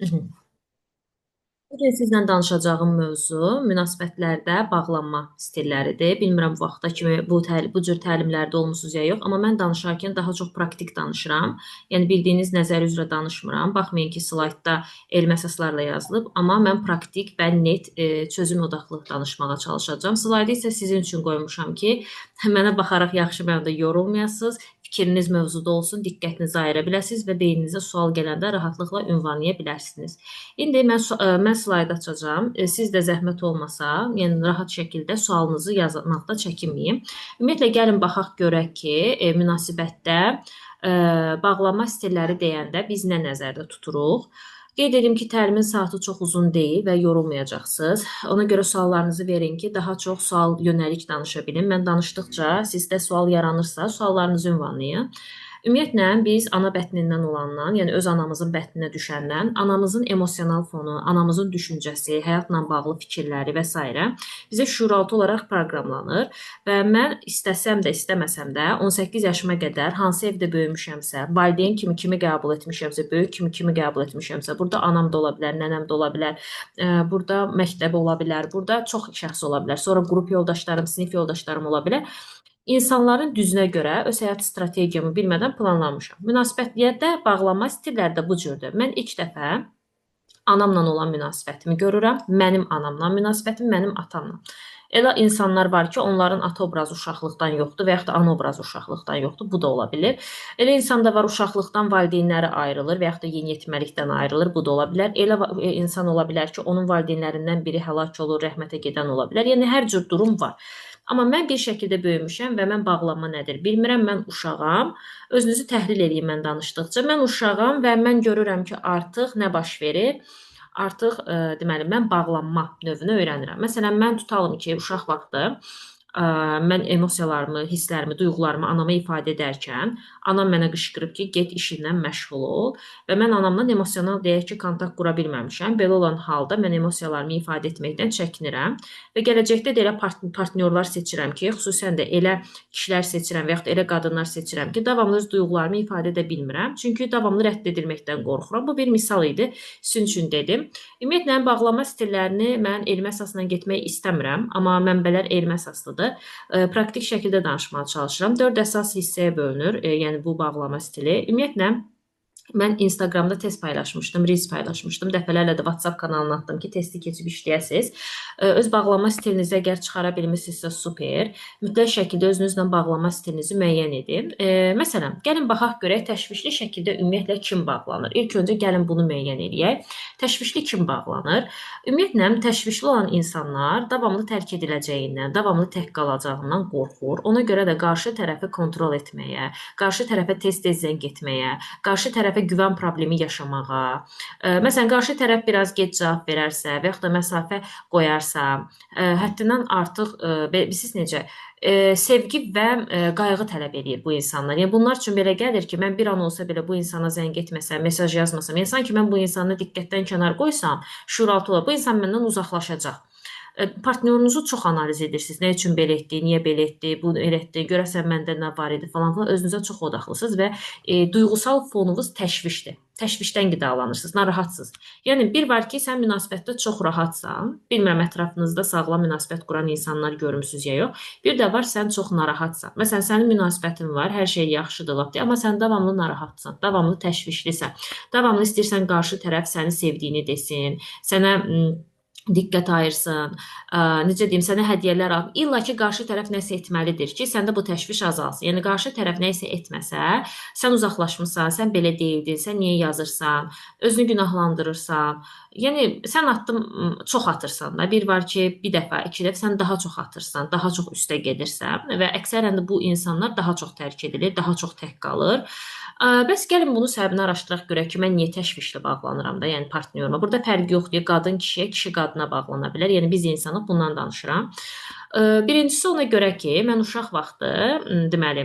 Mhm. Bugün sizlə danışacağım mövzu münasibətlərdə bağlanma stilləridir. Bilmirəm bu vaxta kimi bu cür təlimlərdə olmusunuz ya yox, amma mən danışarkən daha çox praktik danışıram. Yəni bildiyiniz nəzər üzrə danışmıram. Baxmayın ki, slaydda elmi əsaslarla yazılıb, amma mən praktik və net çözüm odaqlı danışmağa çalışacağam. Slaydı isə sizin üçün qoymuşam ki, mənə baxaraq yaxşı mənada yorulmayasınız. Fikriniz mövzuda olsun, diqqətinizi ayıra biləsiniz və beyninizə sual gələndə rahatlıqla ünvanlaya bilərsiniz. İndi mən slayd açacağam. Siz də zəhmət olmasa, yəni rahat şəkildə sualınızı yazmaqda çəkinməyin. Ümumiyyətlə gəlin baxaq görək ki, münasibətdə bağlanma stilləri deyəndə biz nə nəzərdə tuturuq? Qeyd edim ki, təlimin saatı çox uzun deyil və yorulmayacaqsınız. Ona görə suallarınızı verin ki, daha çox sual yönəlik danışa bilin. Mən danışdıqca sizdə sual yaranırsa, suallarınızı ünvanlayın. Ümumiyyətlə biz ana bətnindən olandan, yəni öz anamızın bətninə düşəndən, anamızın emosional fonu, anamızın düşüncəsi, həyatla bağlı fikirləri və s. bizə şuuraltı olaraq proqramlanır və mən istəsəm də, istəməsəm də 18 yaşıma qədər hansı evdə böyümüşəmsə, valideyn kimi qəbul etmişəmsə, böyük kimi qəbul etmişəmsə, burada anam da ola bilər, nənəm də ola bilər, burada məktəb ola bilər, burada çox şəxs ola bilər, sonra qrup yoldaşlarım, sinif yoldaşlarım ola bilər. İnsanların düzünə görə öz həyat strategiyamı bilmədən planlamışam. Münasibətdə bağlanma stilləri də bu cürdür. Mən ilk dəfə anamla olan münasibətimi görürəm, mənim anamla münasibətim, mənim atamla. Elə insanlar var ki, onların ata obrazı uşaqlıqdan yoxdur və yaxud da ana obrazı uşaqlıqdan yoxdur. Bu da ola bilir. Elə insan da var, uşaqlıqdan valideynləri ayrılır və yaxud da yeniyetməlikdən ayrılır. Bu da ola bilər. Elə insan ola bilər ki, onun valideynlərindən biri həlak olur, rəhmətə gedən ola bilər. Yəni hər cür durum var. Amma mən bir şəkildə böyümüşəm və mən bağlanma nədir bilmirəm. Mən uşağam. Özünüzü təhlil eləyin mən danışdıqca. Mən uşağam və mən görürəm ki, artıq nə baş verir? Artıq deməli mən bağlanma növünü öyrənirəm. Məsələn, mən tutalım ki, uşaq vaxtı mən emosiyalarımı, hisslərimi, duyğularımı anama ifadə edərkən, anam mənə qışqırıb ki, get işinlə məşğul ol və mən anamla emosional deyək ki, kontakt qura bilməmişəm. Belə olan halda mən emosiyalarımı ifadə etməkdən çəkinirəm və gələcəkdə də elə partnyorlar seçirəm ki, xüsusən də elə kişilər seçirəm və yaxud da elə qadınlar seçirəm ki, davamlı öz duyğularımı ifadə edə bilmirəm. Çünki davamlı rədd edilməkdən qorxuram. Bu bir misal idi. Sizin üçün dedim. Ümumiyyətlə, bağlama stillərini mən elmi əsasla getmək istəmirəm, amma mənbələr elmi əsaslıdır. Praktik şəkildə danışmağa çalışıram. 4 əsas hissəyə bölünür, yəni bu bağlama stili. Ümumiyyətlə, mən Instagramda test paylaşmışdım, reels paylaşmışdım. Dəfələrlə də WhatsApp kanalına atdım ki, testi keçib işləyəsiniz. Öz bağlama stilinizi əgər çıxara bilmirsinizsə super. Mütləq şəkildə özünüzlə bağlama stilinizi müəyyən edin. Məsələn, gəlin baxaq görək təşvişli şəkildə ümumiyyətlə kim bağlanır? İlk öncə gəlin bunu müəyyən edək. Təşvişli kim bağlanır? Ümumiyyətlə təşvişli olan insanlar davamlı tərk ediləcəyindən, davamlı tək qalacağından qorxur. Ona görə də qarşı tərəfi kontrol etməyə, qarşı tərəfə tez-tez zəng etməyə, qarşı tərəfə güvən problemi yaşamağa, məsələn, qarşı tərəf biraz gec cavab verərsə və yaxud da məsafə qoyarsa, həddindən artıq, bilirsiniz necə, sevgi və qayğı tələb edir bu insanlar. Yəni bunlar üçün belə gəlir ki, mən bir an olsa belə bu insana zəng etməsəm, mesaj yazmasam, yəni sanki mən bu insanı diqqətdən kənar qoysam, şuuraltı olar, bu insan məndən uzaqlaşacaq. Partnyorunuzu çox analiz edirsiniz. Nə üçün belə etdi, niyə belə etdi, bunu elə etdi, görəsən məndə nə var idi falan filan. Özünüzə çox odaqlısınız və duyğusal fonunuz təşvişdir. Təşvişdən qidalanırsınız, narahatsınız. Yəni bir var ki, sən münasibətdə çox rahatsan. Bilmirəm ətrafınızda sağlam münasibət quran insanlar görmüsünüz ya yox. Bir də var sən çox narahatsan. Məsələn, sənin münasibətin var, hər şey yaxşıdır lap deyə, amma sən davamlı narahatsan, davamlı təşvişlisən. Davamlı istəyirsən qarşı tərəf səni sevdiyini desin, sənə diqqət ayırsın, necə deyim, sənə hədiyyələr al. İlla ki, qarşı tərəf nəsə etməlidir ki, səndə bu təşviş azalsın. Yəni, qarşı tərəf nəsə etməsə, sən uzaqlaşmısan, sən belə deyildin, sən niyə yazırsan, özünü günahlandırırsan. Yəni, sən çox atırsan da. Bir var ki, bir dəfə, iki dəfə sən daha çox atırsan, daha çox üstə gedirsən və əksərən də bu insanlar daha çox tərk edilir, daha çox tək qalır. Bəs gəlin bunu səbəbini araşdıraq görək ki, mən niyə təşvişlə bağlanıram da, yəni partnyoruma. Burada fərq yoxdur, qadın kişiyə, kişi qadına bağlana bilər. Yəni biz insanıq, bundan danışıram. Birincisi ona görə ki, mən uşaq vaxtı, deməli,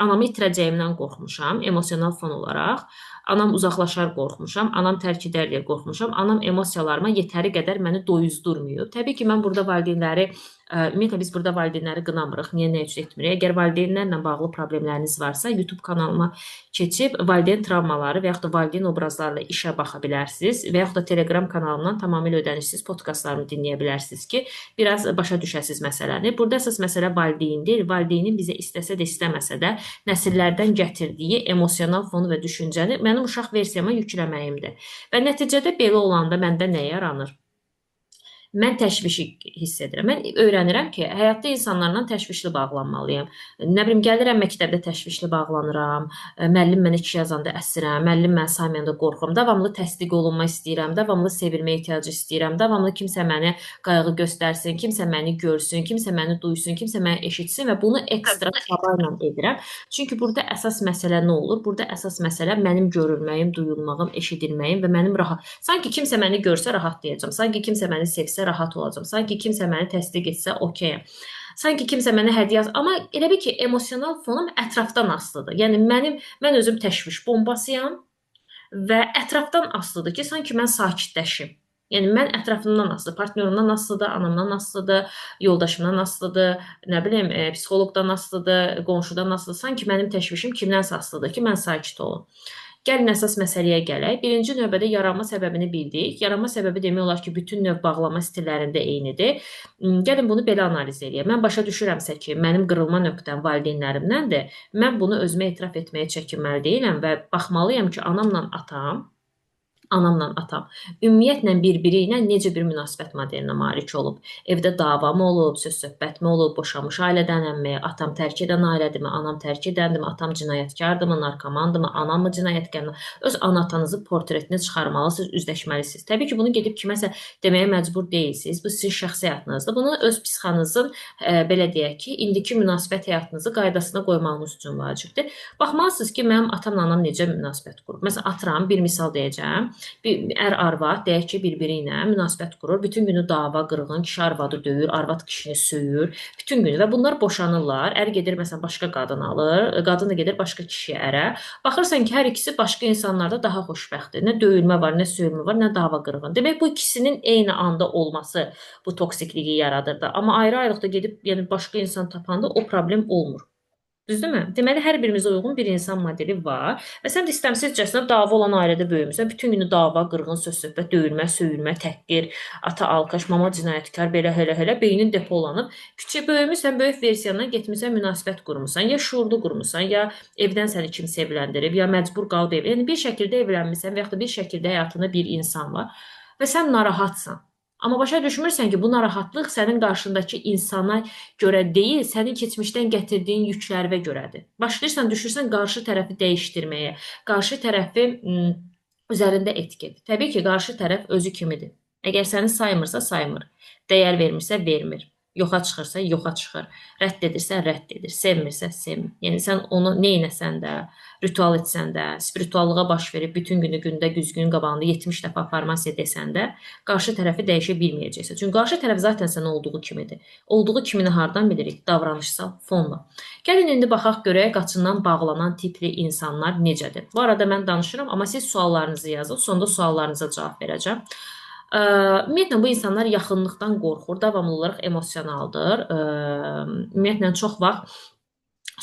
anamı itirəcəyimdən qorxmuşam, emosional fon olaraq. Anam uzaqlaşar qorxmuşam, anam tərk edər deyə qorxmuşam, anam emosiyalarıma yetəri qədər məni doyuzdurmayıb. Təbii ki, mən burada valideynləri ümumiyyətlə biz burada valideynləri qınamırıq. Niyə nə üçün etmirik? Əgər valideynlərlə bağlı problemləriniz varsa, YouTube kanalıma keçib valideyn travmaları və yaxud da valideyn obrazlarla işə baxa bilərsiniz və yaxud da Telegram kanalımdan tamamilə ödənişsiz podkastlarımı dinləyə bilərsiniz ki, biraz başa düşəsiz məsələni. Burada əsas məsələ valideyn deyil. Valideynin bizə istəsə də, istəməsə də nəsillərdən gətirdiyi emosional fonu və düşüncəni mənim uşaq versiyama yükləməyimdir. Və nəticədə belə olanda məndə nə yaranır? Mən təşvişi hiss edirəm. Mən öyrənirəm ki, həyatda insanlarla təşvişli bağlanmalıyam. Nə bilim, gəlirəm məktəbdə təşvişli bağlanıram. Müəllim mənə kişi yazanda əsirəm. Müəllim məni saymayanda qorxuram. Davamlı təsdiq olunma istəyirəm. Davamlı sevilmə ehtiyacı istəyirəm. Davamlı kimsə məni qayğı göstərsin, kimsə məni görsün, kimsə məni duysun, kimsə məni eşitsin və bunu ekstra çabayla edirəm. Çünki burada əsas məsələ nə olur? Burada əsas məsələ mənim görülməyim, duyulmağım, eşidilməyim və mənim rahat. Sanki kimsə məni görsə rahatlayacağam. Sanki kimsə məni sevsə rahat olacağam. Sanki kimsə məni təsdiq etsə okeyəm. Sanki kimsə mənə hədiyyə yaz. Amma elə bil ki, emosional fonum ətrafdan asılıdır. Yəni mən özüm təşviş bombasıyam və ətrafdan asılıdır ki, sanki mən sakitləşim. Yəni mən ətrafımdan asılıdır, partnyorumdan asılıdır, anamdan asılıdır, yoldaşımdan asılıdır, nə bilim, psixoloqdan asılıdır, qonşudan asılıdır. Sanki mənim təşvişim kimdənsə asılıdır ki, mən sakit olum. Gəlin əsas məsələyə gələk. Birinci növbədə yaranma səbəbini bildik. Yaranma səbəbi demək olar ki, bütün növ bağlama stillərində eynidir. Gəlin bunu belə analiz edək. Mən başa düşürəmsə ki, mənim qırılma nöqtəm valideynlərimdəndir. Mən bunu özümə etiraf etməyə çəkinməli deyiləm və baxmalıyam ki, anamla atam ümumiyyətlə bir-biri ilə necə bir münasibət modelinə malik olub. Evdə dava mı olub, söz-söhbət mi olub, boşanmış ailədənmi, atam tərk edən ailədirmi, anam tərk edəndirmi, atam cinayətkardırmı, narkomandırmı, anam mı cinayətkardır? Öz ana-atanızın portretini çıxarmalısınız, üzləşməlisiniz. Təbii ki, bunu gedib kiməsə deməyə məcbur deyilsiniz. Bu sizin şəxsi həyatınızdır. Bunu öz psixanızın, belə deyək ki, indiki münasibət həyatınızı qaydasına qoymağınız üçün vacibdir. Baxmalısınız ki, mənim atamla anam necə münasibət qurub. Məsələn, atıram, bir misal deyəcəm. Ər-arvad deyək ki, bir-biri ilə münasibət qurur. Bütün günü dava, qırğın, kişi arvadı döyür, arvad kişini söyür. Bütün günü və bunlar boşanırlar. Ər gedir məsələn başqa qadın alır, qadın da gedir başqa kişiyə ərə. Baxırsan ki, hər ikisi başqa insanlarda daha xoşbəxtdir. Nə döyülmə var, nə söyülmə var, nə dava qırğın. Demək bu ikisinin eyni anda olması bu toksikliyi yaradır da. Amma ayrı-ayrılıqda gedib yəni başqa insan tapanda o problem olmur. Düzdürmü? Deməli, hər birimizə uyğun bir insan modeli var və sən də istəmsizcəsinə dava olan ailədə böyümüsən. Bütün günü dava, qırğın, söz-söhbət, döyülmə, söyülmə, təhqir, ata alqış, mama cinayətkar, belə elə beynin depolanıb. Küçə böyümüsən, böyük versiyandan getmisən, münasibət qurmusan, ya şuurlu qurmusan, ya evdən səni kimsə evləndirib, ya məcbur qalıb evləndirib. Yəni bir şəkildə evlənmisən və yaxud da bir şəkildə həyatında bir insan var və sən narahatsan. Amma başa düşmürsən ki, bu narahatlıq sənin qarşındakı insana görə deyil, sənin keçmişdən gətirdiyin yüklərə görədir. Başlayırsan, düşürsən qarşı tərəfi dəyişdirməyə, qarşı tərəfi üzərində etiket. Təbii ki, qarşı tərəf özü kimidir. Əgər səni saymırsa, saymır. Dəyər vermirsə, vermir. Yoxa çıxırsa, yoxa çıxır. Rədd edirsə, rədd edir. Sevmirsə, sevmir. Yəni sən onu neynəsən də, ritual etsən də, spirituallığa baş verib bütün günü gündə güzgünün qabağında 70 dəfə affirmasiya desən də, qarşı tərəfi dəyişə bilməyəcəksən. Çünki qarşı tərəf zaten sənə olduğu kimidir. Olduğu kimini hardan bilirik? Davranışsal fonla. Gəlin indi baxaq görək qaçından bağlanan tipli insanlar necədir. Bu arada mən danışıram, amma siz suallarınızı yazın, sonda suallarınıza cavab verəcəm. Ümumiyyətlə bu insanlar yaxınlıqdan qorxur, davamlı olaraq emosionaldır. Ümumiyyətlə çox vaxt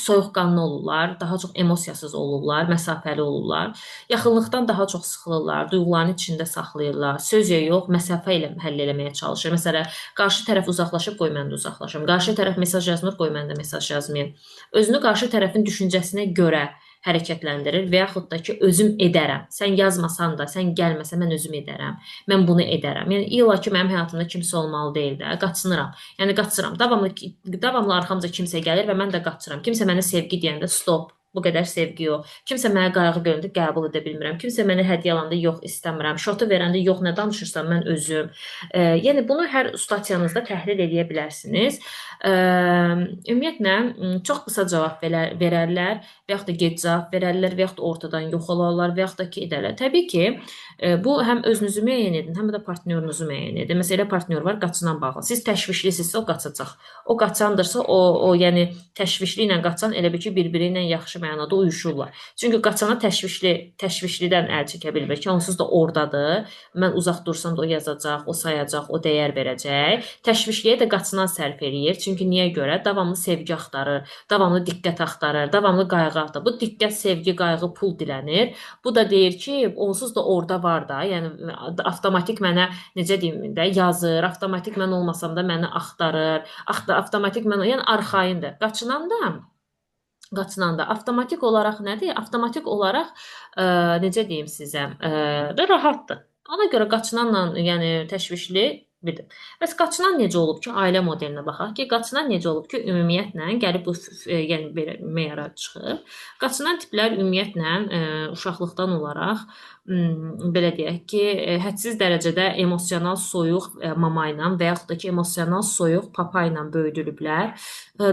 soyuqqanlı olurlar, daha çox emosiyasız olurlar, məsafəli olurlar. Yaxınlıqdan daha çox sıxılırlar, duyğularını içində saxlayırlar. Sözlə yox, məsafə ilə həll etməyə çalışır. Məsələn, qarşı tərəf uzaqlaşıb, qoy mən də uzaqlaşım. Qarşı tərəf mesaj yazmır, qoy mən də mesaj yazmayım. Özünü qarşı tərəfin düşüncəsinə görə hərəkətləndirir və yaxud da ki, özüm edərəm. Sən yazmasan da, sən gəlməsən, mən özüm edərəm. Mən bunu edərəm. Yəni, illa ki, mənim həyatımda kimsə olmalı deyil də. Qaçınıram. Yəni, qaçıram. Davamlı arxamca kimsə gəlir və mən də qaçıram. Kimsə mənə sevgi deyəndə, stop. Bu qədər sevgi yox. Kimsə mənə qayğı görəndə qəbul edə bilmirəm. Kimsə mənə hədiyyə alanda yox, istəmirəm. Şotu verəndə yox, nə danışırsan, mən özüm. Yəni bunu hər statiyanızda təhlil edə bilərsiniz. Ümumiyyətlə çox qısa cavab verərlər. və yaxud da gec cavab verərlər, və yaxud da ortadan yox olarlar, və yaxud da ki, edərlər. Təbii ki, bu həm özünüzü müəyyən edin, həm də partnyorunuzu müəyyən edin. Məsələn, elə partnyor var, qaçınan bağlı. Siz təşvişlisinizsə, o qaçacaq. O qaçandırsa, yəni təşvişli ilə qaçan elə bil ki, bir-biri ilə yaxşı mənada uyuşurlar. Çünki qaçana təşvişlidən əl çəkə bilmir ki, onsuz da ordadır. Mən uzaq dursam da o yazacaq, o sayacaq, o dəyər verəcək. Təşvişliyə də qaçınan sərf eləyir. Çünki niyə görə? Davamlı sevgi axtarır, davamlı diqqət axtarır, davamlı qayğı axtarır. Bu diqqət, sevgi, qayğı, pul dilənir. Bu da deyir ki, onsuz da orada var da, yəni avtomatik mənə necə deyim də yazır, avtomatik mən olmasam da məni axtarır, avtomatik mən, yəni arxayındır. Qaçınanda avtomatik olaraq nədir? Avtomatik olaraq necə deyim sizə, rahatdır. Ona görə qaçınanla, yəni təşvişli birdir. Bəs qaçınan necə olub ki, ailə modelinə baxaq ki, qaçınan necə olub ki, ümumiyyətlə gəlib bu yəni belə meyara çıxır. Qaçınan tiplər ümumiyyətlə uşaqlıqdan olaraq belə deyək ki, hədsiz dərəcədə emosional soyuq mama ilə və yaxud da ki, emosional soyuq papa ilə böyüdülüblər.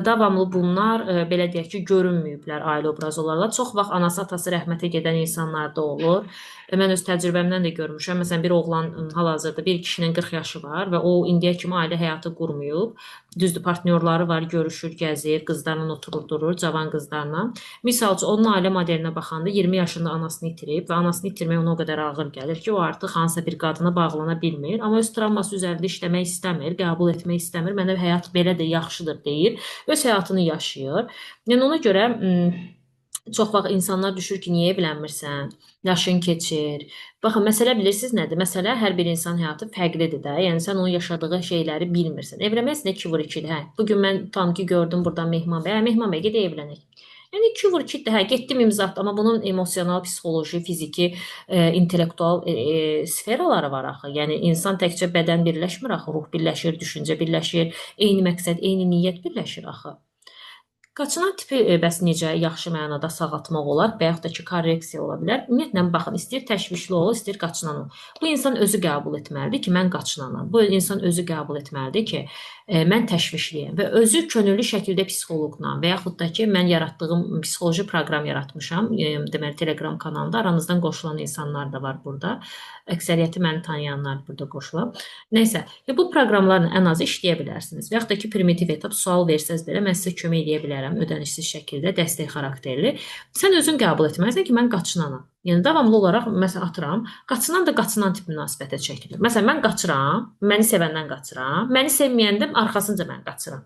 Davamlı bunlar belə deyək ki, görünməyiblər ailə obrazı olaraq. Çox vaxt anası, atası rəhmətə gedən insanlarda olur. Mən öz təcrübəmdən də görmüşəm. Məsələn, bir oğlan hal-hazırda bir kişinin 40 yaşı var və o indiyə kimi ailə həyatı qurmayıb. Düzdür, partnyorları var, görüşür, gəzir, qızlarla oturur, durur, cavan qızlarla. Misal üçün, onun ailə modelinə baxanda 20 yaşında anasını itirib və anasını itirmək ona o qədər ağır gəlir ki, o artıq hansısa bir qadına bağlana bilmir. Amma öz travması üzərində işləmək istəmir, qəbul etmək istəmir. Mənə həyat belədir, yaxşıdır deyir. Öz həyatını yaşayır. Yəni ona görə çox vaxt insanlar düşür ki, niyə evlənmirsən? Yaşın keçir. Baxın, məsələ bilirsiniz nədir? Məsələ hər bir insan həyatı fərqlidir də. Yəni sən onun yaşadığı şeyləri bilmirsən. Evlənmək nə 2 vur 2-dir. Hə. Bu gün mən tam ki gördüm buradan Mehman bəy. Mehman bəy, gedək evlənək. Yəni 2 vur 2-dir. Hə, getdim imza atdım, amma bunun emosional, psixoloji, fiziki, intellektual sferaları var axı. Yəni insan təkcə bədən birləşmir axı, ruh birləşir, düşüncə birləşir, eyni məqsəd, eyni niyyət birləşir axı. Qaçınan tipi bəs necə yaxşı mənada sağaltmaq olar və yaxud da ki, korreksiya ola bilər? Ümumiyyətlə, baxın, istəyir təşvişli ol, istəyir qaçınan ol. Bu insan özü qəbul etməlidir ki, mən qaçınanam. Bu insan özü qəbul etməlidir ki, mən təşvişliyəm və özü könüllü şəkildə psixoloqla və yaxud da ki, mən yaratdığım psixoloji proqram yaratmışam, deməli, Telegram kanalında. Aranızdan qoşulan insanlar da var burada. Əksəriyyəti məni tanıyanlar burada qoşulub. Nəysə, bu proqramlarla ən azı işləyə bilərsiniz. Və yaxud da ki, primitiv etap sual versəz belə mən sizə kömək edə bilərəm ödənişsiz şəkildə, dəstək xarakterli. Sən özün qəbul etməlisən ki, mən qaçınanam. Yəni davamlı olaraq məsələn atıram, qaçınan da qaçınan tip münasibətə çəkilir. Məsələn, mən qaçıram, məni sevəndən qaçıram, məni sevməyəndə arxasınca mən qaçıram.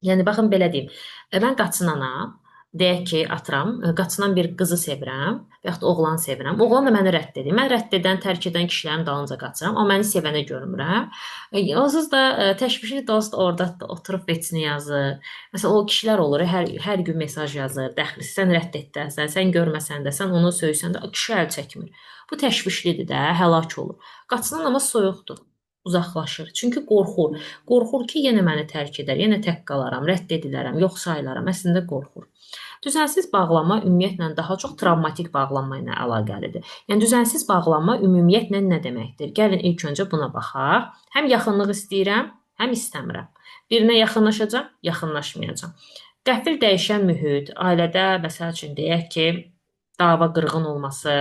Yəni baxın belə deyim. Mən qaçınanam. Deyək ki, atıram, qaçınan bir qızı sevirəm və yaxud da oğlanı sevirəm. Oğlan da məni rədd edir. Mən rədd edən, tərk edən kişilərin dalınca qaçıram, amma məni sevənə görmürəm. Onsuz da təşvişli dost orada oturub veçini yazır. Məsələn, o kişilər olur, hər gün mesaj yazır, dəxlisi, sən rədd etdənsən, sən görməsən də, sən onu söysən də, kişi əl çəkmir. Bu təşvişlidir də, həlak olur. Qaçınan amma soyuqdur. Uzaqlaşır. Çünki qorxur. Qorxur ki, yenə məni tərk edər, yenə tək qalaram, rədd edilərəm, yox sayılaram. Əslində qorxur. Düzənsiz bağlanma ümumiyyətlə daha çox travmatik bağlanma ilə əlaqəlidir. Yəni düzənsiz bağlanma ümumiyyətlə nə deməkdir? Gəlin ilk öncə buna baxaq. Həm yaxınlıq istəyirəm, həm istəmirəm. Birinə yaxınlaşacağam, yaxınlaşmayacağam. Qəfil dəyişən mühit, ailədə məsəl üçün deyək ki, dava qırğın olması,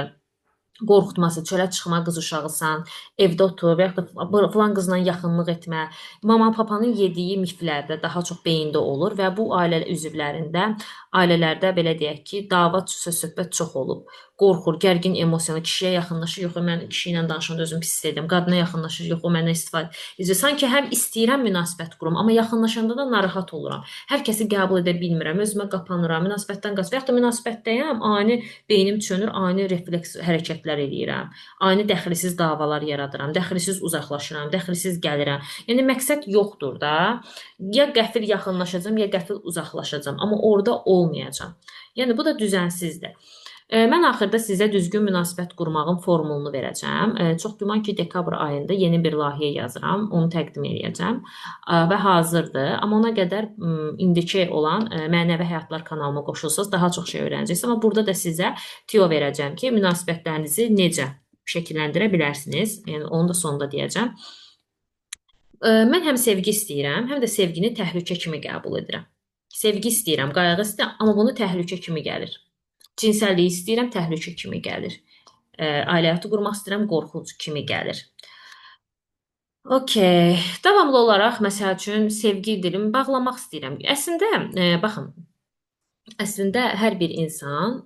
qorxutması, çölə çıxma, qız uşağısan, evdə otur və yaxud da filan qızla yaxınlıq etmə. Mama, papanın yediyi miflər də daha çox beyində olur və bu ailə üzvlərində, ailələrdə belə deyək ki, dava, söhbət çox olub. Qorxur, gərgin emosiyalı, kişiyə yaxınlaşır, yox, mən kişi ilə danışanda özümü pis edirəm, qadına yaxınlaşır, yox, o məndən istifadə edir. Sanki həm istəyirəm münasibət qurum, amma yaxınlaşanda da narahat oluram. Hər kəsi qəbul edə bilmirəm, özümə qapanıram, münasibətdən qaçıram. Və yaxud da münasibətdəyəm, ani beynim çönür, ani refleks hərəkətlər eləyirəm. Ani dəxilsiz davalar yaradıram, dəxilsiz uzaqlaşıram, dəxilsiz gəlirəm. Yəni məqsəd yoxdur da. Ya qəfil yaxınlaşacağam, ya qəfil uzaqlaşacağam, amma orada olmayacağam. Yəni bu da düzənsizdir. Mən axırda sizə düzgün münasibət qurmağın formulunu verəcəm. Çox güman ki, dekabr ayında yeni bir layihə yazıram, onu təqdim edəcəm və hazırdır. Amma ona qədər indiki olan Mənəvi Həyatlar kanalıma qoşulsanız daha çox şey öyrənəcəksiniz. Amma burada da sizə tüyo verəcəm ki, münasibətlərinizi necə şəkilləndirə bilərsiniz. Yəni onu da sonda deyəcəm. Mən həm sevgi istəyirəm, həm də sevgini təhlükə kimi qəbul edirəm. Sevgi istəyirəm, qayğı istəyirəm, amma bunu təhlükə kimi gəlir. Cinsəlliyi istəyirəm, təhlükə kimi gəlir. Ailə həyatı qurmaq istəyirəm, qorxunc kimi gəlir. Okay. Davamlı olaraq məsəl üçün sevgi dilimi bağlamaq istəyirəm. Baxın, əslində hər bir insan,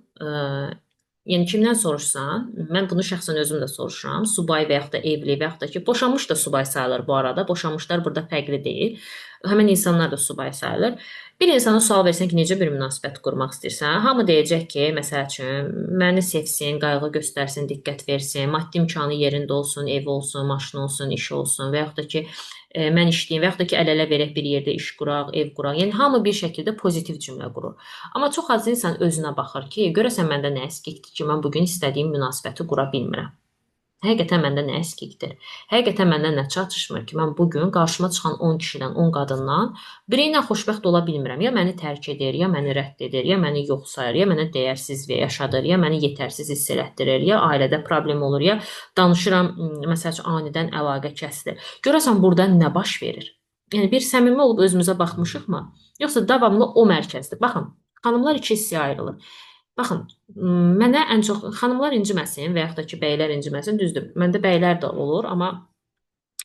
yəni kimdən soruşsan, mən bunu şəxsən özüm də soruşuram. Subay və yaxud da evli və yaxud da ki, boşanmış da subay sayılır bu arada. Boşanmışlar burada fərqli deyil. Həmin insanlar da subay sayılır. Bir insana sual versən ki, necə bir münasibət qurmaq istəyirsən? Hamı deyəcək ki, məsəl üçün, məni sevsin, qayğı göstərsin, diqqət versin, maddi imkanı yerində olsun, evi olsun, maşını olsun, işi olsun və yaxud da ki, mən işləyim və yaxud da ki, əl-ələ verək bir yerdə iş quraq, ev quraq. Yəni hamı bir şəkildə pozitiv cümlə qurur. Amma çox az insan özünə baxır ki, görəsən məndə nə əskikdir ki, mən bu gün istədiyim münasibəti qura bilmirəm. Həqiqətən məndə nə əskikdir? Həqiqətən məndə nə çatışmır ki, mən bu gün qarşıma çıxan 10 kişidən, 10 qadından biri ilə xoşbəxt ola bilmirəm. Ya məni tərk edir, ya məni rədd edir, ya məni yox sayır, ya mənə dəyərsiz və yaşadır, ya məni yetərsiz hiss elətdirir, ya ailədə problem olur, ya danışıram, məsəl üçün anidən əlaqə kəsilir. Görəsən burada nə baş verir? Yəni bir səmimi olub özümüzə baxmışıqmı? Yoxsa davamlı o mərkəzdir. Baxın, xanımlar iki hissəyə ayrılır. Baxın, mənə ən çox xanımlar inciməsin və yaxud da ki, bəylər inciməsin, düzdür. Məndə bəylər də olur, amma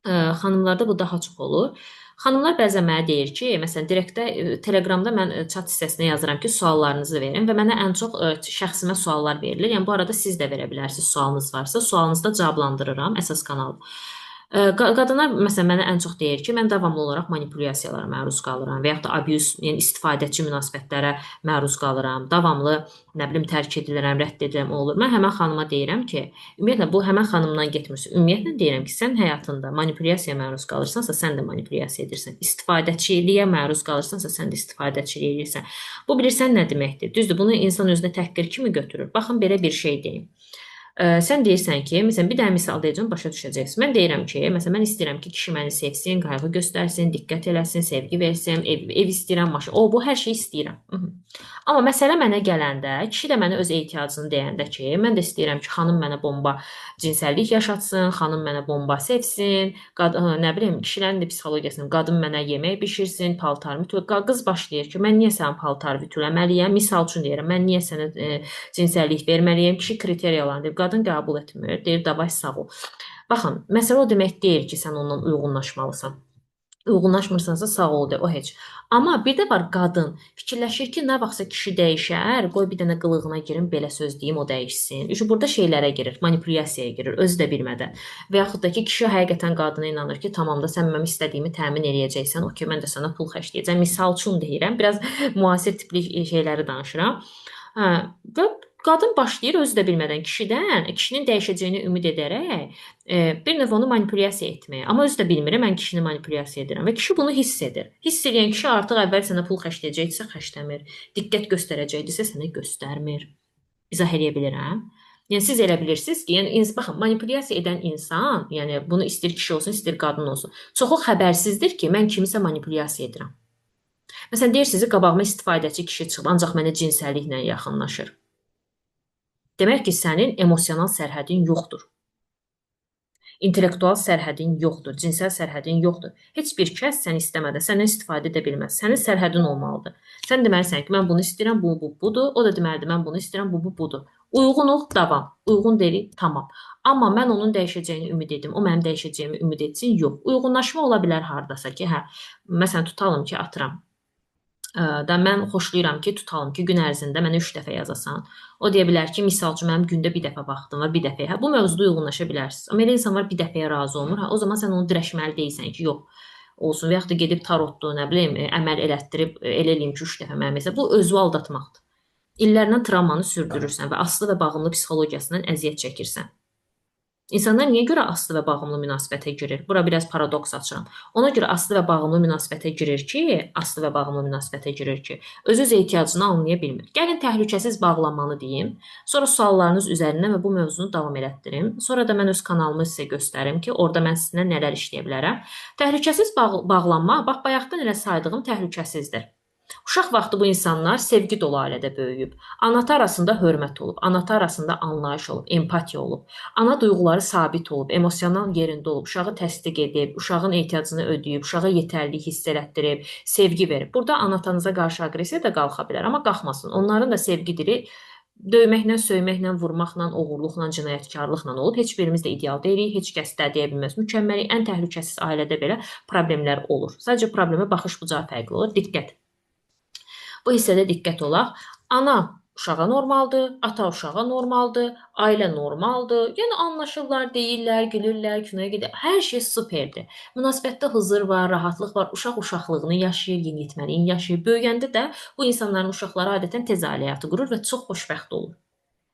xanımlarda bu daha çox olur. Xanımlar bəzən mənə deyir ki, məsələn, direktdə Telegramda mən chat hissəsinə yazıram ki, suallarınızı verin və mənə ən çox şəxsimə suallar verilir. Yəni bu arada siz də verə bilərsiniz sualınız varsa, sualınızı da cavablandırıram əsas kanalda. Qadınlar məsələn mənə ən çox deyir ki, mən davamlı olaraq manipulyasiyalara məruz qalıram və yaxud da abuse, yəni istifadəçi münasibətlərə məruz qalıram. Davamlı, nə bilim, tərk edilirəm, rədd edilirəm, olur. Mən həmin xanıma deyirəm ki, ümumiyyətlə bu həmin xanımdan getmirsən. Ümumiyyətlə deyirəm ki, sən həyatında manipulyasiyaya məruz qalırsansa, sən də manipulyasiya edirsən. İstifadəçiliyə məruz qalırsansa, sən də istifadəçilik edirsən. Bu bilirsən nə deməkdir? Düzdür, bunu insan özünə təhqir kimi götürür. Baxın, belə bir şey deyim. Sən deyirsən ki, məsələn, bir dənə misal deyəcəm, başa düşəcəksən. Mən deyirəm ki, məsələn, mən istəyirəm ki, kişi məni sevsin, qayğı göstərsin, diqqət eləsin, sevgi versin, ev istəyirəm, maşın. Bu hər şeyi istəyirəm. Amma məsələ mənə gələndə, kişi də mənə öz ehtiyacını deyəndə ki, mən də istəyirəm ki, xanım mənə bomba cinsəllik yaşatsın, xanım mənə bomba sevsin, nə bilim, kişilərin də psixologiyasını, qadın mənə yemək bişirsin, paltarımı ütü. Qız başlayır ki, mən niyə sənin paltarı ütüləməliyəm? Misal üçün deyirəm, mən niyə sənə cinsəllik verməliyəm? Kişi kriteriyalarını deyir, qadın qəbul etmir, deyir, davay sağ ol. Baxın, məsələ o demək deyil ki, sən ondan uyğunlaşmalısan. Uyğunlaşmırsansa sağ ol de, o heç. Amma bir də var qadın fikirləşir ki, nə vaxtsa kişi dəyişər, qoy bir dənə qılığına girim, belə söz deyim, o dəyişsin. Çünki burada şeylərə girir, manipulyasiyaya girir, özü də bilmədən. Və yaxud da ki, kişi həqiqətən qadına inanır ki, tamam da sən mənim istədiyimi təmin eləyəcəksən, okey, mən də sənə pul xərcləyəcəm. Misal üçün deyirəm, biraz müasir tipli şeyləri danışıram. Və qadın başlayır özü də bilmədən kişinin dəyişəcəyini ümid edərək bir növ onu manipulyasiya etməyə. Amma özü də bilmir, mən kişini manipulyasiya edirəm və kişi bunu hiss edir. Hiss edən kişi artıq əvvəl sənə pul xərcləyəcəksə xərcləmir, diqqət göstərəcəkdirsə sənə göstərmir. İzah edə bilirəm? Yəni siz elə bilirsiniz ki, yəni baxın, manipulyasiya edən insan, yəni bunu istəyir kişi olsun, istəyir qadın olsun, çoxu xəbərsizdir ki, mən kimisə manipulyasiya edirəm. Məsələn, deyirsiniz ki, qabağıma istifadəçi kişi çıxıb, ancaq mənə cinsəlliklə yaxınlaşır. Demək ki, sənin emosional sərhədin yoxdur. İntellektual sərhədin yoxdur, cinsəl sərhədin yoxdur. Heç bir kəs sən istəmədən səndən istifadə edə bilməz. Sənin sərhədin olmalıdır. Sən deməlisən ki, mən bunu istəyirəm, bu budur. O da deməlidir, mən bunu istəyirəm, bu budur. Uyğunuq, davam. Uyğun deyilik, tamam. Amma mən onun dəyişəcəyini ümid edim, o mənim dəyişəcəyimi ümid etsin, yox. Uyğunlaşma ola bilər hardasa ki, məsələn, tutalım ki, atıram. Da mən xoşlayıram ki, tutalım ki, gün ərzində mənə 3 dəfə yazasan. O deyə bilər ki, misal üçün mənim gündə bir dəfə vaxtım var, bir dəfəyə. Bu mövzuda uyğunlaşa bilərsiniz. Amma elə insan var bir dəfəyə razı olmur. O zaman sən onu dirəşməli deyilsən ki, yox olsun. Və yaxud da gedib tarotdur, nə bilim, əməl elətdirib elə eləyim ki, 3 dəfə mənim məsəl. Bu özünü aldatmaqdır. İllərlə travmanı sürdürürsən və asılı və bağımlı psixologiyasından əziyyət çəkirsən. İnsanlar niyə görə asılı və bağımlı münasibətə girir? Bura biraz paradoks açıram. Ona görə asılı və bağımlı münasibətə girir ki, öz ehtiyacını anlaya bilmir. Gəlin təhlükəsiz bağlanmanı deyim, sonra suallarınız üzərindən və bu mövzunu davam elətdirim. Sonra da mən öz kanalımı sizə göstərim ki, orada mən sizinlə nələr işləyə bilərəm. Təhlükəsiz bağlanma, bax bayaqdan elə saydığım təhlükəsizdir. Uşaq vaxtı bu insanlar sevgi dolu ailədə böyüyüb. Ana-ata arasında hörmət olub, ana-ata arasında anlayış olub, empatiya olub. Ana duyğuları sabit olub, emosional yerində olub, uşağı təsdiq edib, uşağın ehtiyacını ödəyib, uşağa yetərlilik hiss elətdirib, sevgi verib. Burada ana-atanıza qarşı aqressiya da qalxa bilər, amma qalxmasın. Onların da sevgi dili döyməklə, söyməklə, vurmaqla, oğurluqla, cinayətkarlıqla olub. Heç birimiz də ideal deyilik, heç kəs də deyə bilməz. Mükəmməlik ən təhlükəsiz ailədə belə problemlər olur. Sadəcə problemə baxış bucağı fərqli olur. Diqqət. Bu hissədə diqqət olaq. Ana uşağa normaldır, ata uşağa normaldır, ailə normaldır. Yəni anlaşırlar, deyirlər, gülürlər, kinoya gedir. Hər şey superdir. Münasibətdə huzur var, rahatlıq var. Uşaq uşaqlığını yaşayır, yeniyetməliyini yaşayır. Böyüyəndə də bu insanların uşaqları adətən tez ailə həyatı qurur və çox xoşbəxt olur.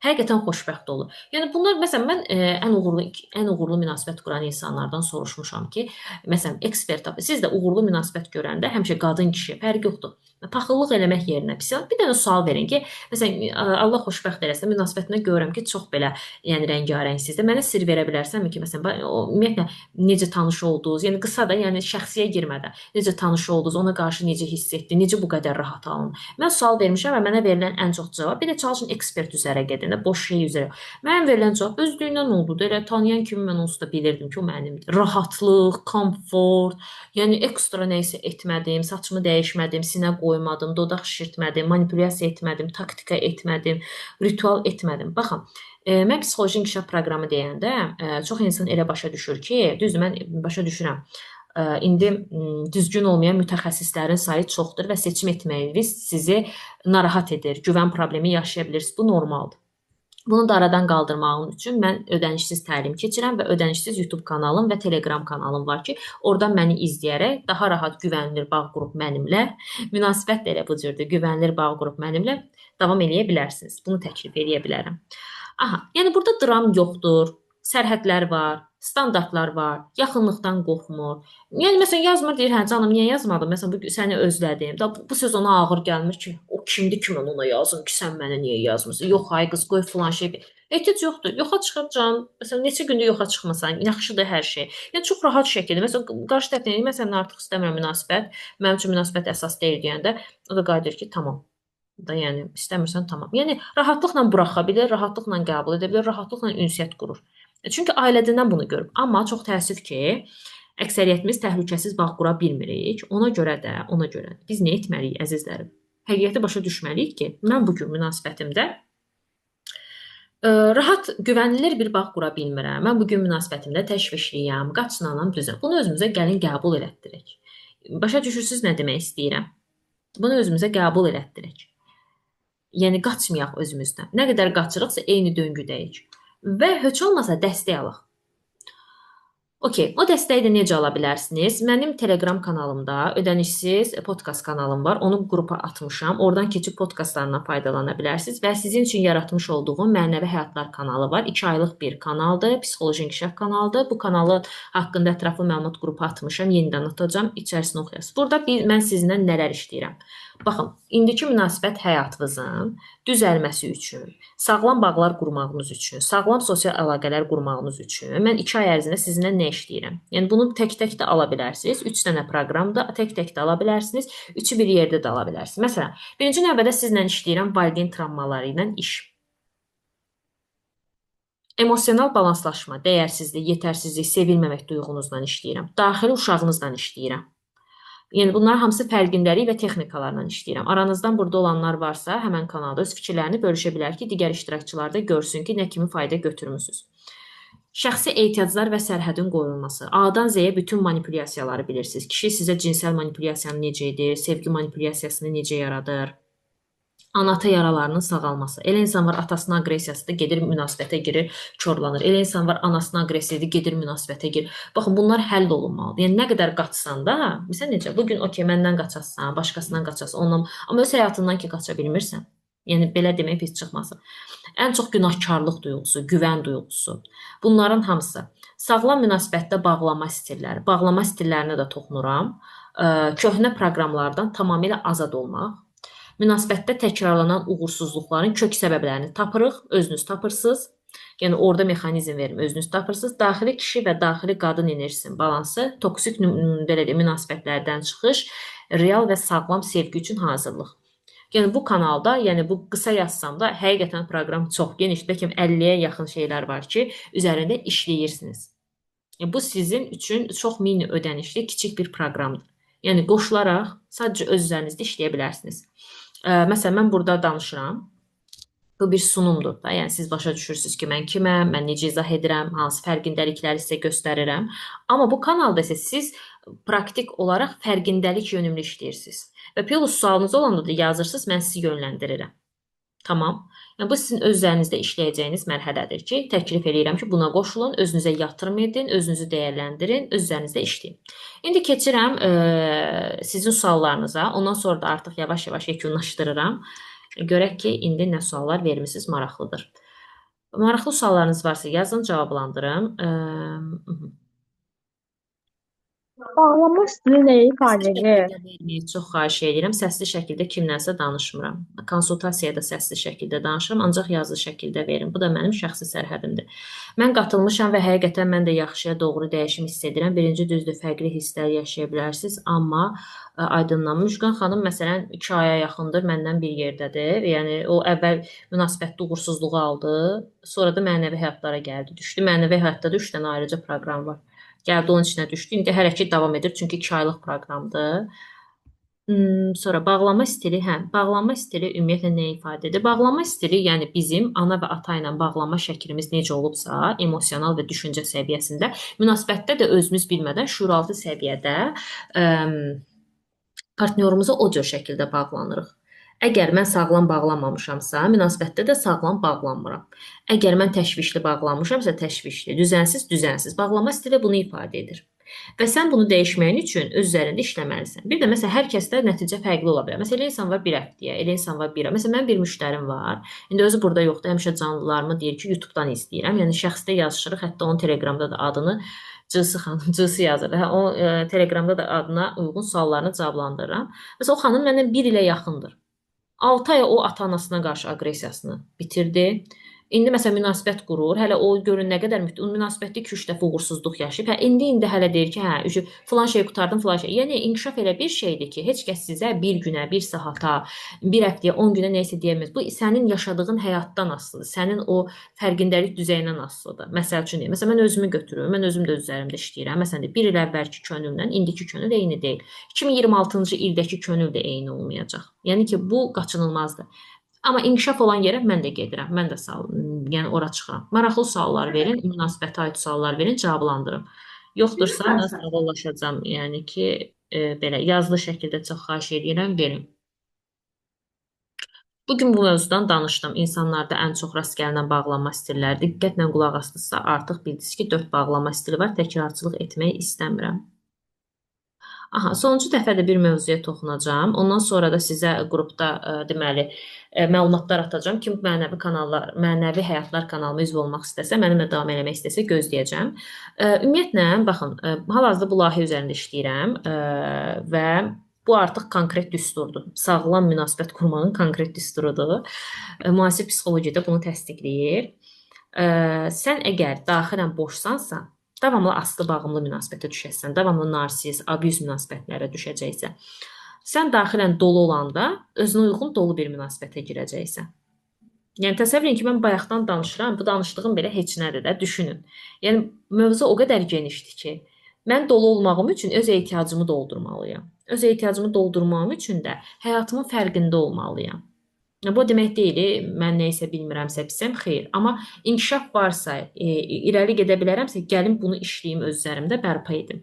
Həqiqətən xoşbəxt olur. Yəni bunlar məsələn mən ən uğurlu münasibət quran insanlardan soruşmuşam ki, məsələn ekspert tapı. Siz də uğurlu münasibət görəndə həmişə qadın kişi fərqi yoxdur. Paxıllıq eləmək yerinə pis. Bir dənə sual verin ki, məsələn Allah xoşbəxt eləsə münasibətində görürəm ki, çox belə yəni rəngarəngsizdir. Mənə sirr verə bilərsənmi ki, məsələn ümumiyyətlə necə tanış oldunuz? Yəni qısa da, yəni şəxsiyə girmədən necə tanış oldunuz? Ona qarşı necə hiss etdiniz? Necə bu qədər rahat alın? Mən sual vermişəm və mənə verilən ən çox cavab bir də çalışın ekspert üzrə gedin, boş şey üzrə. Mənə verilən cavab özlüyündən oldu. Elə tanıyan kimi mən onsuz da bilirdim ki, o mənimdir. Rahatlıq, komfort, yəni ekstra nə isə etmədim, saçımı dəyişmədim, sinə qoymadım, dodaq şişirtmədim, manipulyasiya etmədim, taktika etmədim, ritual etmədim. Baxın, mən psixoloji inkişaf proqramı deyəndə çox insan elə başa düşür ki, düzdür, mən başa düşürəm. İndi düzgün olmayan mütəxəssislərin sayı çoxdur və seçim etməyiniz sizi narahat edir, güvən problemi yaşaya bilirsiniz. Bu normaldır. Bunu da aradan qaldırmağım üçün mən ödənişsiz təlim keçirəm və ödənişsiz YouTube kanalım və Telegram kanalım var ki, oradan məni izləyərək daha rahat güvənilir bağ qrup mənimlə, münasibət də elə bu cürdür, güvənilir bağ qrup mənimlə davam eləyə bilərsiniz. Bunu təklif eləyə bilərəm. Aha, yəni burada dram yoxdur, sərhədlər var, standartlar var, yaxınlıqdan qorxmur. Yəni məsələn yazmır deyir, hə canım niyə yazmadın? Məsələn bu səni özlədim. Da bu söz ona ağır gəlmir ki, o kimdir ki mən ona yazım ki, sən mənə niyə yazmırsan? Yox ay qız qoy filan şey. Ehtiyac yoxdur. Yoxa çıxır can. Məsələn neçə gündür yoxa çıxmasan, yaxşıdır hər şey. Yəni çox rahat şəkildə. Məsələn qarşı tərəfdən deyir, məsələn artıq istəmirəm münasibət. Mənim üçün münasibət əsas deyil deyəndə o da qayıdır ki, tamam. Da yəni istəmirsən tamam. Yəni rahatlıqla buraxa bilər, rahatlıqla qəbul edə bilər, rahatlıqla ünsiyyət qurur. Çünki ailədən bunu görüb. Amma çox təəssüf ki, əksəriyyətimiz təhlükəsiz bağ qura bilmirik. Ona görə də biz nə etməliyik əzizlərim? Həqiqəti başa düşməliyik ki, mən bu gün münasibətimdə rahat, güvənilir bir bağ qura bilmirəm. Mən bu gün münasibətimdə təşvişliyəm, qaçınanam, düzəm. Bunu özümüzə gəlin qəbul elətdirək. Başa düşürsüz nə demək istəyirəm? Bunu özümüzə qəbul elətdirək. Yəni qaçmayaq özümüzdən. Nə qədər qaçırıqsa eyni döngüdəyik. Və heç olmasa dəstək alaq. Okey, o dəstəyi də necə ala bilərsiniz? Mənim Telegram kanalımda ödənişsiz podkast kanalım var. Onu qrupa atmışam. Oradan keçib podkastlarından faydalana bilərsiniz və sizin üçün yaratmış olduğum Mənəvi Həyatlar kanalı var. 2 aylıq bir kanaldır, psixoloji inkişaf kanalıdır. Bu kanalı haqqında ətraflı məlumat qrupa atmışam. Yenidən atacağam, içərisini oxuyasınız. Burada mən sizinlə nələr işləyirəm? Baxın, indiki münasibət həyatınızın düzəlməsi üçün, sağlam bağlar qurmağınız üçün, sağlam sosial əlaqələr qurmağınız üçün mən 2 ay ərzində sizinlə nə işləyirəm? Yəni bunu tək-tək də ala bilərsiniz. 3 dənə proqramda tək-tək də ala bilərsiniz. Üçü bir yerdə də ala bilərsiniz. Məsələn, birinci növbədə sizlə işləyirəm valideyn travmaları ilə iş. Emosional balanslaşma, dəyərsizlik, yetərsizlik, sevilməmək duyğunuzdan işləyirəm. Daxili uşağınızdan işləyirəm. Yəni bunlar hamısı fərqindəlik və texnikalarla işləyirəm. Aranızdan burada olanlar varsa, həmən kanalda öz fikirlərini bölüşə bilər ki, digər iştirakçılar da görsün ki, nə kimi fayda götürmüsünüz. Şəxsi ehtiyaclar və sərhədin qoyulması. A-dan Z-yə bütün manipulyasiyaları bilirsiniz. Kişi sizə cinsel manipulyasiyanı necə edir, sevgi manipulyasiyasını necə yaradır, ana-ata yaralarının sağalması. Elə insan var, atasının aqressiyası da gedir münasibətə girir, korlanır. Elə insan var, anasının aqressiyası gedir münasibətə girir. Baxın, bunlar həll olunmalıdır. Yəni nə qədər qaçsan da, məsələn necə? Bugün okey, məndən qaçasan, başqasından qaçasan, ondan, amma öz həyatından ki qaça bilmirsən. Yəni belə demək pis çıxmasın. Ən çox günahkarlıq duyğusu, güvən duyğusu. Bunların hamısı sağlam münasibətdə bağlanma stilləri. Bağlanma stillərinə də toxunuram. Köhnə proqramlardan tamamilə azad olmaq. Münasibətdə təkrarlanan uğursuzluqların kök səbəblərini tapırıq, özünüz tapırsınız. Yəni orada mexanizm verim, özünüz tapırsınız. Daxili kişi və daxili qadın enerjisinin balansı, toksik belə münasibətlərdən çıxış, Real və sağlam sevgi üçün hazırlıq. Yəni bu kanalda, yəni bu qısa yazsam da həqiqətən proqram çox genişdir. Bəlkə 50-yə yaxın şeylər var ki, üzərində işləyirsiniz. Bu sizin üçün çox mini ödənişli kiçik bir proqramdır. Yəni qoşularaq sadəcə öz üzərinizdə işləyə bilərsiniz. Məsələn, mən burada danışıram. Bu bir sunumdur da. Yəni siz başa düşürsüz ki, mən kiməm, mən necə izah edirəm, hansı fərqindəlikləri sizə göstərirəm. Amma bu kanalda isə siz praktik olaraq fərqindəlik yönümlü işləyirsiniz. Və plus sualınız olanda da yazırsınız, mən sizi yönləndirirəm. Tamam. Yəni bu sizin öz üzərinizdə işləyəcəyiniz mərhələdir ki, təklif eləyirəm ki, buna qoşulun, özünüzə yatırım edin, özünüzü dəyərləndirin, öz üzərinizdə işləyin. İndi keçirəm sizin suallarınıza. Ondan sonra da artıq yavaş-yavaş yekunlaşdırıram. Görək ki, indi nə suallar vermisiniz, maraqlıdır. Maraqlı suallarınız varsa yazın, cavablandırım. Bağlama stili nəyi ifadə Səsli edir? şəkildə verməyi çox xahiş edirəm. Səsli şəkildə kimlənsə danışmıram. Konsultasiyada səsli şəkildə danışıram, ancaq yazılı şəkildə verin. Bu da mənim şəxsi sərhədimdir. Mən qatılmışam və həqiqətən mən də yaxşıya doğru dəyişim hiss edirəm. Birinci düzdür, fərqli hisslər yaşaya bilərsiniz, amma aydınlanmış. Müşqan xanım məsələn 2 aya yaxındır məndən bir yerdədir. Yəni o əvvəl münasibətdə uğursuzluğu aldı, sonra da mənəvi həyatlara gəldi, düşdü. Mənəvi həyatda da 3 dənə ayrıca proqram var. Gəldi onun içinə düşdü. İndi hələ ki davam edir, çünki 2 aylıq proqramdır. Sonra bağlama stili, bağlama stili ümumiyyətlə nə ifadə edir? Bağlama stili, yəni bizim ana və ata ilə bağlama şəklimiz necə olubsa, emosional və düşüncə səviyyəsində, münasibətdə də özümüz bilmədən şuuraltı səviyyədə partnyorumuza o cür şəkildə bağlanırıq. Əgər mən sağlam bağlanmamışamsa, münasibətdə də sağlam bağlanmıram. Əgər mən təşvişli bağlanmışamsa, təşvişli, düzənsiz. Bağlama stili bunu ifadə edir. Və sən bunu dəyişməyin üçün öz üzərində işləməlisən. Bir də məsələn hər kəsdə nəticə fərqli ola bilər. Məsələn, elə insan var 1 həftəyə, elə insan var 1 ay. Məsələn, mənim bir müştərim var. İndi özü burada yoxdur. Həmişə canlılarımı deyir ki, YouTube-dan izləyirəm. Yəni şəxsdə yazışırıq, hətta onun Telegramda da adını Cısı xanım, Cısı yazır. O Telegramda da adına uyğun suallarını cavablandırıram. Məsələn, o xanım məndən 1 ilə yaxındır. 6 ay o ata-anasına qarşı aqressiyasını bitirdi. İndi məsələn münasibət qurur. Hələ o görün nə qədər münasibətdə 2-3 dəfə uğursuzluq yaşayıb. İndi hələ deyir ki, filan şey qurtardım, filan şey. Yəni inkişaf elə bir şeydir ki, heç kəs sizə bir günə, bir saata, bir həftəyə, 10 günə nə isə deyə bilməz. Bu sənin yaşadığın həyatdan asılıdır. Sənin o fərqindəlik düzeyindən asılıdır. Məsəl üçün, məsələn mən özümü götürürəm. Mən özüm də öz üzərimdə işləyirəm. Məsələn, 1 il əvvəlki könüllə indiki könül eyni deyil. 2026-cı ildəki könül də eyni olmayacaq. Yəni ki, bu qaçınılmazdır. Amma inkişaf olan yerə mən də gedirəm. Mən də yəni ora çıxıram. Maraqlı suallar verin, münasibətə aid suallar verin, cavablandırım. Yoxdursa mən sağollaşacağam. Yəni ki, belə yazılı şəkildə çox xahiş edirəm, verin. Bugün bu mövzudan danışdım. İnsanlarda ən çox rast gəlinən bağlanma stilləri. Diqqətlə qulaq asdınızsa, artıq bildiniz ki, 4 bağlanma stili var. Təkrarçılıq etmək istəmirəm. Aha, sonuncu dəfə də bir mövzuya toxunacağam. Ondan sonra da sizə qrupda deməli məlumatlar atacağam. Kim mənəvi həyatlar kanalıma üzv olmaq istəsə, mənimlə davam eləmək istəsə gözləyəcəm. Ümumiyyətlə, baxın, hal-hazırda bu layihə üzərində işləyirəm və bu artıq konkret düsturdur. Sağlam münasibət qurmağın konkret düsturudur. Müasir psixologiyada bunu təsdiqləyir. Sən əgər daxilən boşsansa, davamlı aslı bağımlı münasibətə düşəsən, davamlı narsist, abuz münasibətlərə düşəcəksən, sən daxilən dolu olanda özünə uyğun dolu bir münasibətə girəcəksən. Yəni təsəvvür edin ki, mən bayaqdan danışıram, bu danışdığım belə heç nədir də, düşünün. Yəni mövzu o qədər genişdir ki, mən dolu olmağım üçün öz ehtiyacımı doldurmalıyam. Öz ehtiyacımı doldurmağım üçün də həyatımın fərqində olmalıyam. Bu demək deyil, mən nə isə bilmirəmsə pisəm, xeyr. Amma inkişaf varsa, irəli gedə bilərəmsə, gəlin bunu işləyim öz üzərimdə, bərpa edim.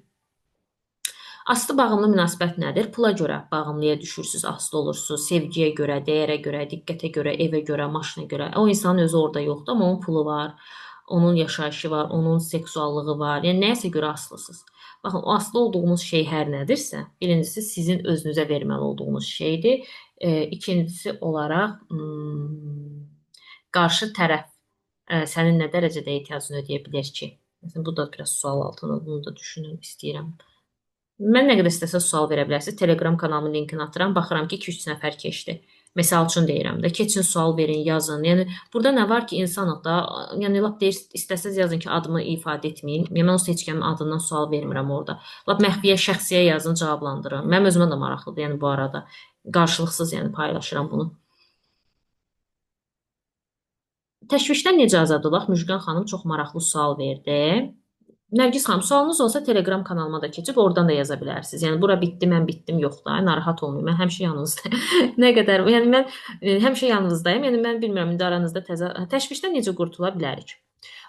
Aslı bağımlı münasibət nədir? Pula görə bağımlıya düşürsüz, aslı olursunuz. Sevgiyə görə, dəyərə görə, diqqətə görə, evə görə, maşına görə. O insanın özü orada yoxdur, amma onun pulu var, onun yaşayışı var, onun seksuallığı var. Yəni nəyəsə görə aslısınız. Baxın, o aslı olduğunuz şey hər nədirsə, birincisi sizin özünüzə verməli olduğunuz şeydir. İkincisi olaraq qarşı tərəf sənin nə dərəcədə ehtiyacını ödəyə bilər ki? Məsələn, bu da biraz sual altında, bunu da düşünün istəyirəm. Mən nə qədər istəsə sual verə bilərsiniz. Telegram kanalımın linkini atıram. Baxıram ki, 2-3 nəfər keçdi. Məsəl üçün deyirəm də, keçin sual verin, yazın. Yəni burada nə var ki, insanıq da, yəni lap deyir, istəsəz yazın ki, adımı ifadə etməyin. Yəni mən o heç kimin adından sual vermirəm orada. Lap məxfiyə, şəxsiyə yazın, cavablandırın. Mənim özümə də maraqlıdır, yəni bu arada. Qarşılıqsız yəni paylaşıram bunu. Təşvişdən necə azad olaq? Müjgan xanım çox maraqlı sual verdi. Nərgiz xanım, sualınız olsa Telegram kanalıma da keçib oradan da yaza bilərsiniz. Yəni bura bitdi, mən bitdim yox da, narahat olmayın. Mən həmişə yanınızdayım. Nə qədər, yəni mən həmişə yanınızdayım. Yəni mən bilmirəm indi aranızda təşvişdən necə qurtula bilərik?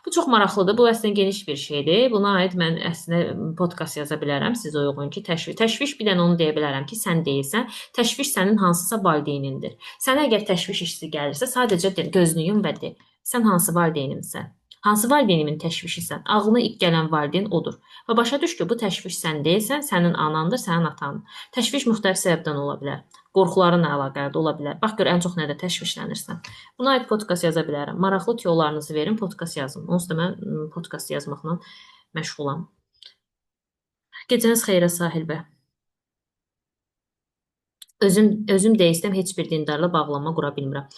Bu çox maraqlıdır. Bu əslində geniş bir şeydir. Buna aid mən əslində podkast yaza bilərəm sizə uyğun ki, təşviş bir dənə onu deyə bilərəm ki, sən deyilsən, təşviş sənin hansısa valideynindir. Sənə əgər təşviş hissi gəlirsə, sadəcə gözünü yum və de. Sən hansı valideynimsən? Hansı valideynimin təşvişisən? Ağlına ilk gələn valideyn odur. Və başa düş ki, bu təşviş sən deyilsən, sənin anandır, sənin atandır. Təşviş müxtəlif səbəbdən ola bilər. Qorxularınla əlaqəli ola bilər. Bax gör ən çox nədə təşvişlənirsən. Buna aid podkast yaza bilərəm. Maraqlı teolarınızı verin, podkast yazın. Onsuz da mən podkast yazmaqla məşğulam. Gecəniz xeyrə Sahil bəy. Özüm deistəm, heç bir dindarla bağlanma qura bilmirəm.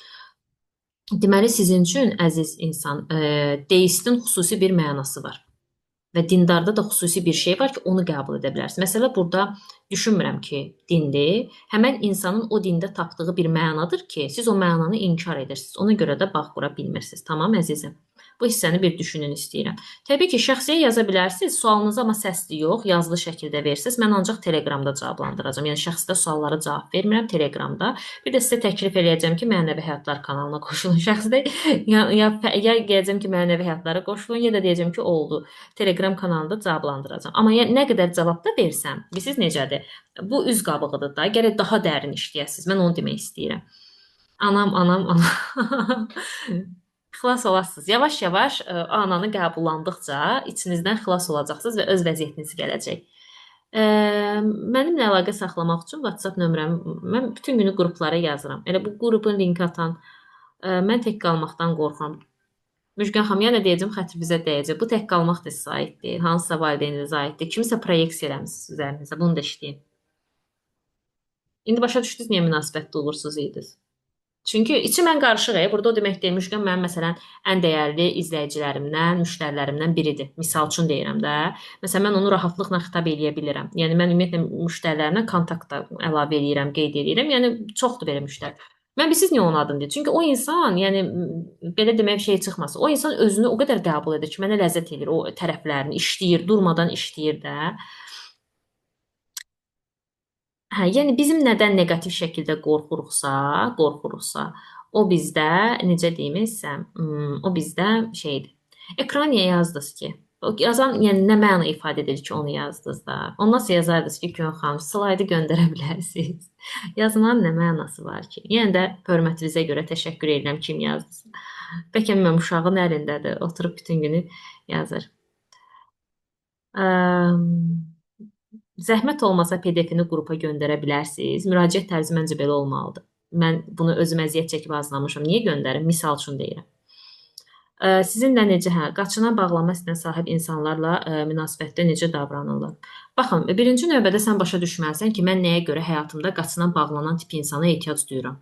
Deməli sizin üçün əziz insan, deistin xüsusi bir mənası var. Və dindarda da xüsusi bir şey var ki, onu qəbul edə bilərsiniz. Məsələ burada düşünmürəm ki, dindir. Həmən insanın o dində tapdığı bir mənadır ki, siz o mənanı inkar edirsiniz. Ona görə də bağ qura bilmirsiniz. Tamam əzizim. Bu hissəni bir düşünün istəyirəm. Təbii ki, şəxsiyə yaza bilərsiniz. Sualınızı amma səsli yox, yazılı şəkildə verirsiniz. Mən ancaq Telegramda cavablandıracağam. Yəni şəxsdə suallara cavab vermirəm Telegramda. Bir də sizə təklif eləyəcəm ki, Mənəvi Həyatlar kanalına qoşulun. Şəxsdə ya gələcəm ki, Mənəvi Həyatlara qoşulun, ya da deyəcəm ki, oldu. Telegram kanalında cavablandıracağam. Amma yəni, nə qədər cavab da versəm, bilirsiniz necədir? Bu üz qabığıdır da. Gərək daha dərin işləyəsiniz. Mən onu demək istəyirəm. Anam. Xilas olasınız. Yavaş-yavaş ananı qəbullandıqca içinizdən xilas olacaqsınız və öz vəziyyətiniz gələcək. Mənimlə əlaqə saxlamaq üçün WhatsApp nömrəmi, mən bütün günü qruplara yazıram. Elə bu qrupun linki atan, mən tək qalmaqdan qorxuram. Müjgan xanım, yenə deyəcəm, xətr bizə dəyəcək. Bu tək qalmaq da sizə aid deyil. Hansısa valideyninizə aiddir. Kimisə proyeksiya eləmisiniz üzərinizə. Bunu da işləyin. İndi başa düşdünüz niyə münasibətdə uğursuz idiniz? Çünki içi mən qarışıq. Burada o demək deyil, Müjgan mənim məsələn ən dəyərli izləyicilərimdən, müştərilərimdən biridir. Misal üçün deyirəm də. Məsələn mən onu rahatlıqla xitab eləyə bilirəm. Yəni mən ümumiyyətlə müştərilərimlə kontaktda əlavə eləyirəm, qeyd eləyirəm. Yəni çoxdur belə müştəri. Mən bilirsiniz niyə onun adını deyir? Çünki o insan, yəni belə demək bir şey çıxmasın. O insan özünü o qədər qəbul edir ki, mənə ləzzət edir o tərəflərini, işləyir, durmadan işləyir də. Hə, yəni bizim nədən neqativ şəkildə qorxuruqsa, o bizdə necə deyimsə, o bizdə şeydir. Ekrana niyə yazdınız ki? O yazan, yəni nə məna ifadə edir ki, onu yazdınız da. Ondan sonra yazardınız ki, Gün xanım, slaydı göndərə bilərsiniz. Yazmanın nə mənası var ki? Yenə də hörmətinizə görə təşəkkür edirəm kim yazdınız. Bəlkə mənim uşağın əlindədir, oturub bütün günü yazır. Zəhmət olmasa PDF-ni qrupa göndərə bilərsiniz. Müraciət tərzi məncə belə olmalıdır. Mən bunu özüm əziyyət çəkib hazırlamışam. Niyə göndərim? Misal üçün deyirəm. Sizinlə necə, qaçına bağlanma istəyən sahib insanlarla münasibətdə necə davranırlar? Baxın, birinci növbədə sən başa düşməlisən ki, mən nəyə görə həyatımda qaçına bağlanan tip insana ehtiyac duyuram.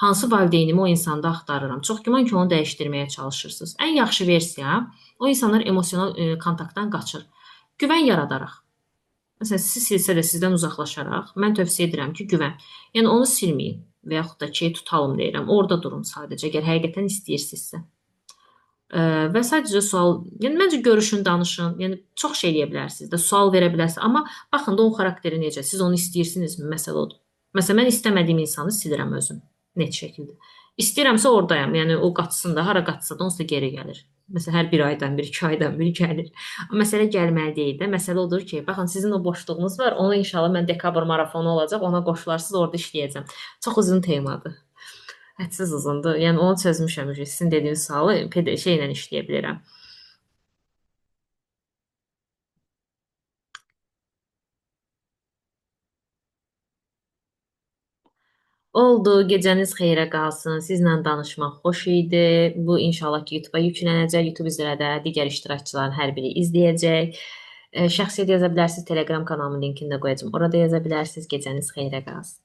Hansı valideynimi o insanda axtarıram. Çox güman ki, onu dəyişdirməyə çalışırsınız. Ən yaxşı versiya, o insanlar emosional kontaktdan qaçır. Güvən yaradaraq. Məsələn, sizi silsə də sizdən uzaqlaşaraq, mən tövsiyə edirəm ki, güvən. Yəni onu silməyin və yaxud da ki, tutalım deyirəm. Orada durun sadəcə, əgər həqiqətən istəyirsinizsə. Və sadəcə sual, yəni məncə görüşün, danışın. Yəni çox şey eləyə bilərsiniz də, sual verə bilərsiniz. Amma baxın da onun xarakteri necə? Siz onu istəyirsinizmi? Məsələ odur. Məsələn, mən istəmədiyim insanı silirəm özüm. Net şəkildə. İstəyirəmsə oradayam. Yəni o qaçsın da, hara qaçsa da onsuz da geri gəlir. Məsələn, hər bir aydan bir, 2 aydan bir gəlir. Məsələ gəlməli deyil də. Məsələ odur ki, baxın sizin o boşluğunuz var. Onu inşallah mən dekabr marafonu olacaq. Ona qoşularsınız, orada işləyəcəm. Çox uzun temadır. Hədsiz uzundur. Yəni onu çözmüşəm. Sizin dediyiniz sualı şeylə işləyə bilirəm. Oldu, gecəniz xeyrə qalsın. Sizlə danışmaq xoş idi. Bu inşallah ki, YouTube-a yüklənəcək. YouTube üzrə də digər iştirakçıların hər biri izləyəcək. Şəxsiyyət yaza bilərsiniz. Telegram kanalımın linkini də qoyacağam. Orada yaza bilərsiniz. Gecəniz xeyrə qalsın.